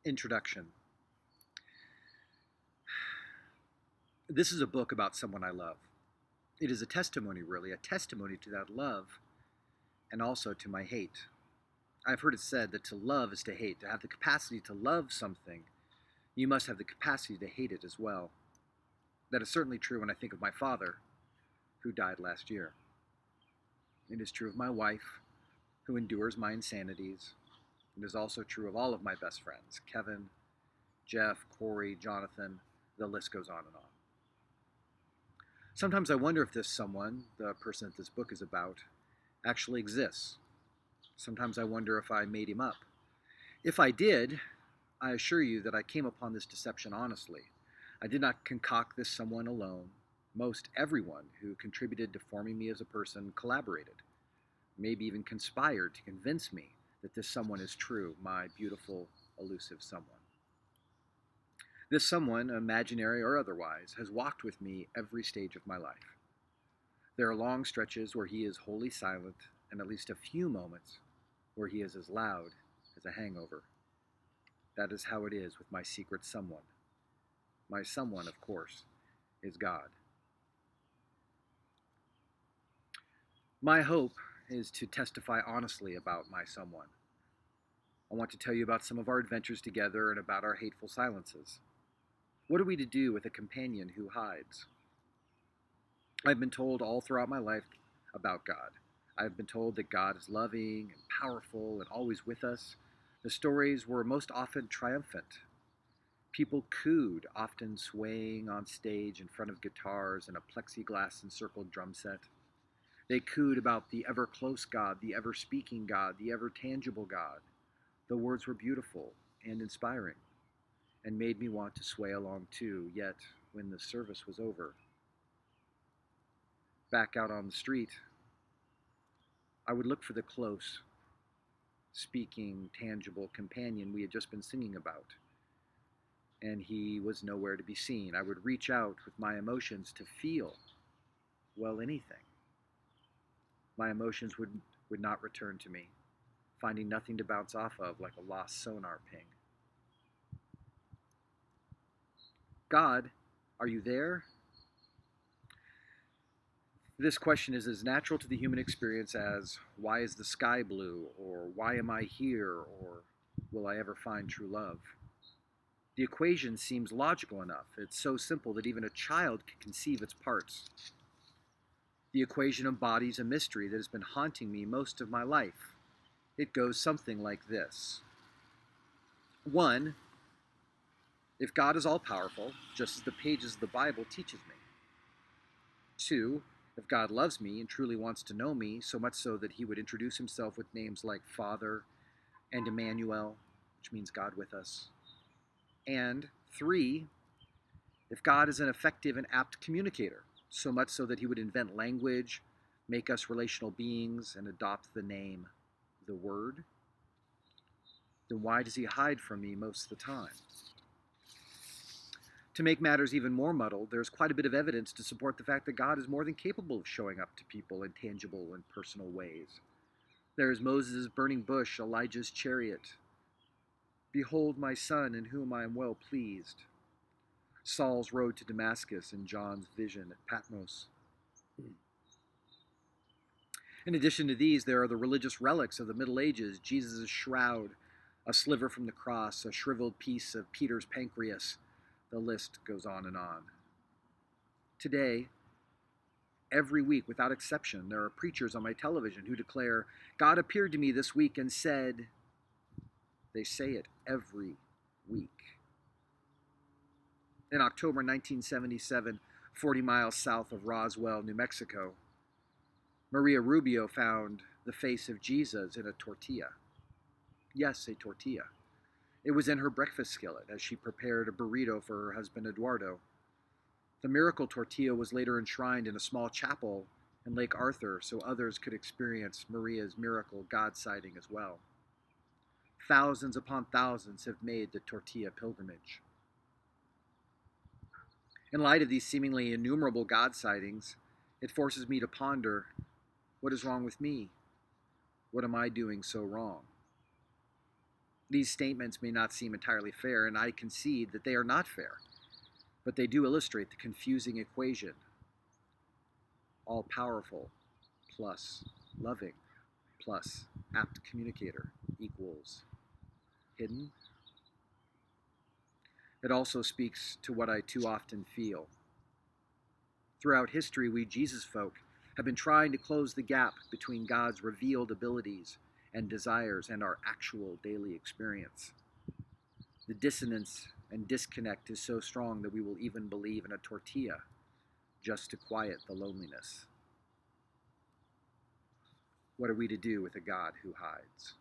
Introduction. This is a book about someone I love. It is a testimony, really, a testimony to that love and also to my hate. I've heard it said that to love is to hate. To have the capacity to love something, you must have the capacity to hate it as well. That is certainly true when I think of my father, who died last year. It is true of my wife, who endures my insanities. It is also true of all of my best friends, Kevin, Jeff, Corey, Jonathan, the list goes on and on. Sometimes I wonder if this someone, the person that this book is about, actually exists. Sometimes I wonder if I made him up. If I did, I assure you that I came upon this deception honestly. I did not concoct this someone alone. Most everyone who contributed to forming me as a person collaborated, maybe even conspired to convince me that this someone is true, my beautiful, elusive someone. This someone, imaginary or otherwise, has walked with me every stage of my life. There are long stretches where he is wholly silent, and at least a few moments where he is as loud as a hangover. That is how it is with my secret someone. My someone, of course, is God. My hope is to testify honestly about my someone. I want to tell you about some of our adventures together and about our hateful silences. What are we to do with a companion who hides? I've been told all throughout my life about God. I've been told that God is loving and powerful and always with us. The stories were most often triumphant. People cooed, often swaying on stage in front of guitars and a plexiglass-encircled drum set. They cooed about the ever-close God, the ever-speaking God, the ever-tangible God. The words were beautiful and inspiring, and made me want to sway along too. Yet, when the service was over, back out on the street, I would look for the close, speaking, tangible companion we had just been singing about, and he was nowhere to be seen. I would reach out with my emotions to feel, well, anything. My emotions would not return to me, finding nothing to bounce off of like a lost sonar ping. God, are you there? This question is as natural to the human experience as, why is the sky blue? Or why am I here? Or will I ever find true love? The equation seems logical enough. It's so simple that even a child can conceive its parts. The equation embodies a mystery that has been haunting me most of my life. It goes something like this. 1. If God is all-powerful, just as the pages of the Bible teaches me. 2. If God loves me and truly wants to know me, so much so that he would introduce himself with names like Father and Emmanuel, which means God with us. And 3. If God is an effective and apt communicator, so much so that he would invent language, make us relational beings, and adopt the name, the Word, then why does he hide from me most of the time? To make matters even more muddled, there's quite a bit of evidence to support the fact that God is more than capable of showing up to people in tangible and personal ways. There is Moses' burning bush, Elijah's chariot. Behold my son, in whom I am well pleased. Saul's road to Damascus and John's vision at Patmos. In addition to these, there are the religious relics of the Middle Ages, Jesus' shroud, a sliver from the cross, a shriveled piece of Peter's pancreas. The list goes on and on. Today, every week, without exception, there are preachers on my television who declare, God appeared to me this week and said, they say it every week. In October 1977, 40 miles south of Roswell, New Mexico, Maria Rubio found the face of Jesus in a tortilla. Yes, a tortilla. It was in her breakfast skillet as she prepared a burrito for her husband Eduardo. The miracle tortilla was later enshrined in a small chapel in Lake Arthur so others could experience Maria's miracle God sighting as well. Thousands upon thousands have made the tortilla pilgrimage. In light of these seemingly innumerable God sightings, it forces me to ponder, what is wrong with me? What am I doing so wrong? These statements may not seem entirely fair, and I concede that they are not fair, but they do illustrate the confusing equation: all powerful plus loving plus apt communicator equals hidden. It also speaks to what I too often feel. Throughout history, we Jesus folk have been trying to close the gap between God's revealed abilities and desires and our actual daily experience. The dissonance and disconnect is so strong that we will even believe in a tortilla just to quiet the loneliness. What are we to do with a God who hides?